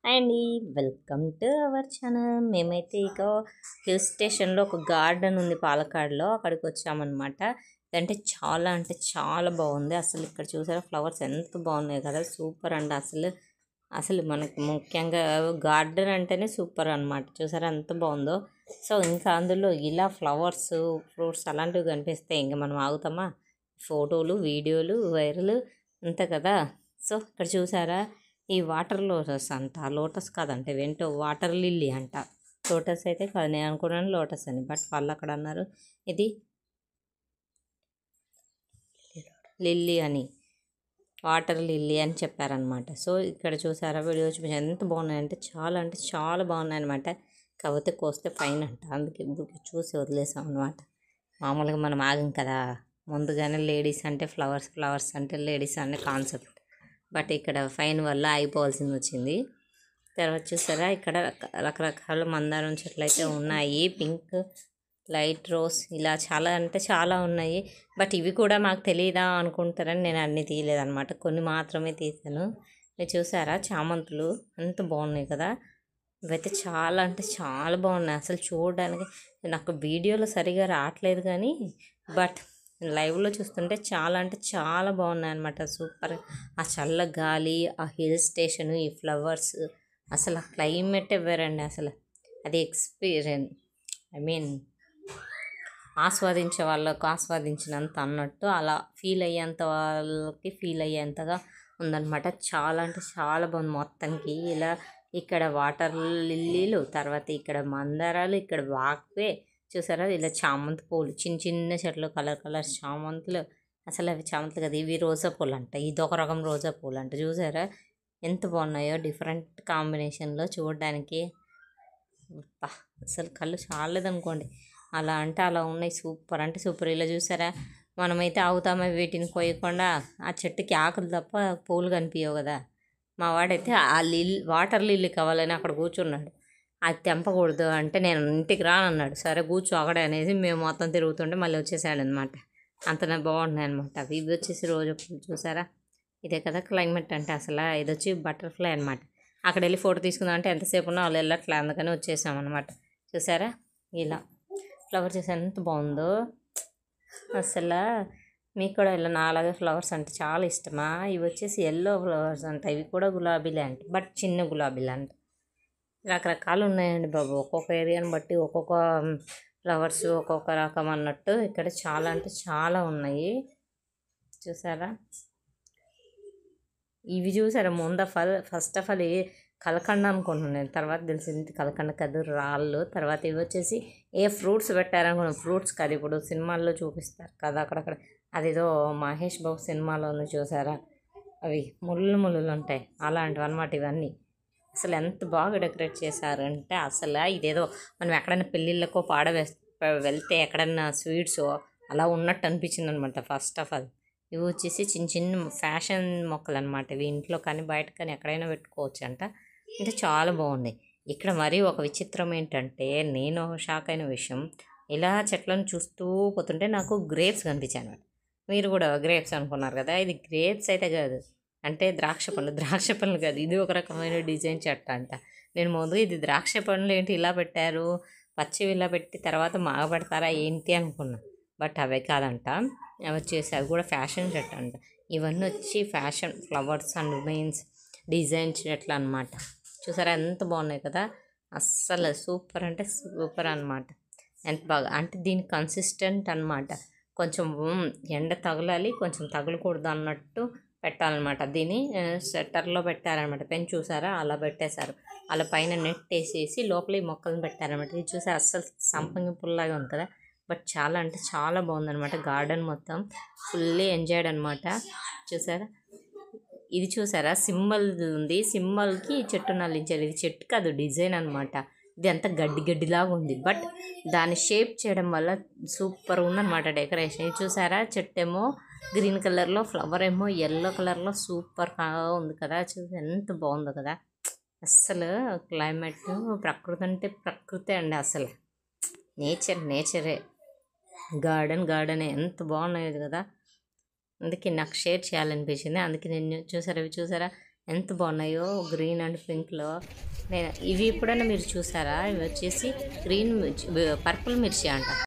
అండి welcome to our channel. మేమైతే ఇక హిల్ స్టేషన్లో ఒక గార్డెన్ ఉంది పాలక్కాడ్లో, అక్కడికి వచ్చామన్నమాట. అంటే చాలా బాగుంది. అసలు ఇక్కడ చూసారా ఫ్లవర్స్ ఎంత బాగున్నాయి కదా, సూపర్ అండి. అసలు అసలు మనకి ముఖ్యంగా గార్డెన్ అంటేనే సూపర్ అనమాట. చూసారా ఎంత బాగుందో. సో ఇంకా అందులో ఇలా ఫ్లవర్స్, ఫ్రూట్స్ అలాంటివి కనిపిస్తే ఇంకా మనం ఆగుతామా? ఫోటోలు, వీడియోలు వైరల్ అంతే కదా. సో ఇక్కడ చూసారా, ఈ వాటర్ లోటస్ అంట, లోటస్ కాదంట, ఇవేంటో వాటర్ లిల్లీ అంట. లోటస్ అయితే కాదు, నేను అనుకున్నాను లోటస్ అని, బట్ వాళ్ళు అక్కడ అన్నారు ఇది లిల్లీ అని, వాటర్ లిల్లీ అని చెప్పారనమాట. సో ఇక్కడ చూసారా వీడియో చూపించి ఎంత బాగున్నాయంటే చాలా బాగున్నాయి అనమాట. కాకపోతే కోస్తే ఫైన్ అంట, అందుకే చూసి వదిలేసాం అనమాట. మామూలుగా మనం ఆగం కదా, ముందుగానే లేడీస్ అంటే ఫ్లవర్స్ అంటే లేడీస్ అనే కాన్సెప్ట్. బట్ ఇక్కడ ఫైన్ వల్ల అయిపోవాల్సింది వచ్చింది. తర్వాత చూసారా ఇక్కడ రకరకాల మందారం చెట్లు అయితే ఉన్నాయి. పింక్, లైట్ రోజ్, ఇలా చాలా అంటే చాలా ఉన్నాయి. బట్ ఇవి కూడా మాకు తెలియదా అనుకుంటారని నేను అన్నీ తీయలేదన్నమాట, కొన్ని మాత్రమే తీసాను. మీరు చూసారా చామంతులు ఎంత బాగున్నాయి కదా. ఇవైతే చాలా అంటే చాలా బాగున్నాయి అసలు చూడడానికి. నాకు వీడియోలో సరిగా రావట్లేదు కానీ బట్ లైవ్లో చూస్తుంటే చాలా అంటే చాలా బాగున్నాయి అనమాట. సూపర్. ఆ చల్ల గాలి, ఆ హిల్ స్టేషను, ఈ ఫ్లవర్స్, అసలు ఆ క్లైమేట్ వేరండి అసలు. అది ఎక్స్పీరియన్స్, ఐ మీన్ ఆస్వాదించే వాళ్ళకు ఆస్వాదించినంత అన్నట్టు, అలా ఫీల్ అయ్యేంత వాళ్ళకి ఫీల్ అయ్యేంతగా ఉందన్నమాట. చాలా అంటే చాలా బాగుంది మొత్తానికి. ఇలా ఇక్కడ వాటర్ లిల్లీలు, తర్వాత ఇక్కడ మందారాలు, ఇక్కడ వాక్వే చూసారా, ఇలా చామంతి పూలు, చిన్న చెట్లు, కలర్ చామంతులు. అసలు అవి చామంతులు కదా, ఇవి రోజా పూలు అంట, ఇదొక రకం రోజా పూలు అంట. చూసారా ఎంత బాగున్నాయో డిఫరెంట్ కాంబినేషన్లో చూడడానికి. అసలు కళ్ళు చాలేదనుకోండి, అలా అంటే అలా ఉన్నాయి. సూపర్ అంటే సూపర్. ఇలా చూసారా, మనమైతే ఆగుతామా వీటిని కోయకుండా? ఆ చెట్టుకి ఆకులు తప్ప పూలు కనిపించవు కదా. మా వాడైతే ఆ వాటర్ లిల్లీ కావాలని అక్కడ కూర్చున్నాడు. అది తెంపకూడదు అంటే నేను ఇంటికి రానన్నాడు. సరే కూర్చో అక్కడే అనేసి మేము మొత్తం తిరుగుతుంటే మళ్ళీ వచ్చేసాడు అనమాట. అంత బాగున్నాయి అనమాట. అవి ఇవి వచ్చేసి రోజు చూసారా, ఇదే కదా క్లైమేట్ అంటే. అసలు ఇది వచ్చి బటర్ఫ్లై అనమాట. అక్కడ వెళ్ళి ఫోటో తీసుకుందాం అంటే ఎంతసేపు ఉన్నా వాళ్ళు వెళ్ళట్లే, అందుకని వచ్చేసాం అనమాట. చూసారా ఇలా ఫ్లవర్ చేసి ఎంత బాగుందో అసలు. మీకు కూడా ఇలా నాలాగే ఫ్లవర్స్ అంటే చాలా ఇష్టమా? ఇవి వచ్చేసి ఎల్లో ఫ్లవర్స్ అంట, ఇవి కూడా గులాబీలే అంట, బట్ చిన్న గులాబీలు అంట. రకరకాలు ఉన్నాయండి బాబు, ఒక్కొక్క ఏరియాని బట్టి ఒక్కొక్క ఫ్లవర్స్ ఒక్కొక్క రకం అన్నట్టు. ఇక్కడ చాలా అంటే చాలా ఉన్నాయి. చూసారా ఇవి చూసారా, ఫస్ట్ ఆఫ్ ఆల్ కలకండ అనుకుంటున్నాను నేను, తర్వాత తెలిసింది కలకండ కాదు, రాళ్ళు. తర్వాత ఇవి వచ్చేసి ఏ ఫ్రూట్స్ పెట్టారనుకున్నాను, ఫ్రూట్స్ కాదు. ఇప్పుడు సినిమాల్లో చూపిస్తారు కదా అక్కడక్కడ, అదేదో మహేష్ బాబు సినిమాలోనే చూసారా, అవి ముళ్ళు ఉంటాయి అలాంటివి అనమాట ఇవన్నీ. అసలు ఎంత బాగా డెకరేట్ చేశారంటే అసలు ఇదేదో మనం ఎక్కడైనా పెళ్ళిళ్ళకో వెళ్తే ఎక్కడన్నా స్వీట్స్ అలా ఉన్నట్టు అనిపించింది అనమాట. ఫస్ట్ ఆఫ్ ఆల్ ఇవి వచ్చేసి చిన్న ఫ్యాషన్ మొక్కలు అనమాట. ఇవి ఇంట్లో కానీ బయట కానీ ఎక్కడైనా పెట్టుకోవచ్చు అంట. అంటే చాలా బాగున్నాయి. ఇక్కడ మరీ ఒక విచిత్రం ఏంటంటే, నేను షాక్ అయిన విషయం, ఇలా చెట్లను చూస్తూ పోతుంటే నాకు గ్రేప్స్ కనిపించాను. మీరు కూడా గ్రేప్స్ అనుకున్నారు కదా, ఇది గ్రేప్స్ అయితే కాదు, అంటే ద్రాక్ష పండ్లు కాదు, ఇది ఒక రకమైన డిజైన్ చెట్టు అంట. నేను ముందు ఇది ద్రాక్ష పండ్లు ఏంటి ఇలా పెట్టారు, పచ్చివి ఇలా పెట్టి తర్వాత మాగబెడతారా ఏంటి అనుకున్నా. బట్ అవే కాదంట, అవి వచ్చేసి అవి కూడా ఫ్యాషన్ చెట్టు అంట. ఇవన్నీ వచ్చి fashion flowers and mains design చెట్లు అనమాట. చూసారా ఎంత బాగున్నాయి కదా. అస్సలు సూపర్ అంటే సూపర్ అనమాట. ఎంత బాగా అంటే దీనికి కన్సిస్టెంట్ అనమాట. కొంచెం ఎండ తగలాలి, కొంచెం తగలకూడదు అన్నట్టు పెట్టాలన్నమాట. దీన్ని సెట్టర్లో పెట్టారనమాట. పెన్ చూసారా అలా పెట్టేశారు. అలా పైన నెట్ వేసేసి లోపల ఈ మొక్కలను పెట్టారనమాట. ఇది చూసారా అస్సలు సంపంగి పుల్లలాగా ఉంది కదా, బట్ చాలా అంటే చాలా బాగుందనమాట. గార్డెన్ మొత్తం ఫుల్లీ ఎంజాయ్డ్ అనమాట. చూసారా ఇది చూసారా, సింబల్ ఉంది, సింబల్కి చెట్టు నల్లించారు. ఇది చెట్టు కాదు, డిజైన్ అనమాట. ఇది అంతా గడ్డిలాగా ఉంది, బట్ దాన్ని షేప్ చేయడం వల్ల సూపర్ ఉందన్నమాట డెకరేషన్. ఇది చూసారా, చెట్టు ఏమో గ్రీన్ కలర్లో, ఫ్లవర్ ఏమో ఎల్లో కలర్లో సూపర్గా ఉంది కదా. చూసి ఎంత బాగుందో కదా. అస్సలు క్లైమేట్, ప్రకృతి అంటే ప్రకృతి అండి అసలు. నేచరే. గార్డెనే ఎంత బాగున్నాయి కదా. అందుకే నాకు షేర్ చేయాలనిపించింది. అందుకే నేను ఇవి చూసారా, ఎంత బాగున్నాయో గ్రీన్ అండ్ పింక్లో. నేను ఇవి ఎప్పుడైనా మీరు చూసారా? ఇవి వచ్చేసి గ్రీన్ మిర్చి, పర్పుల్ మిర్చి అంట.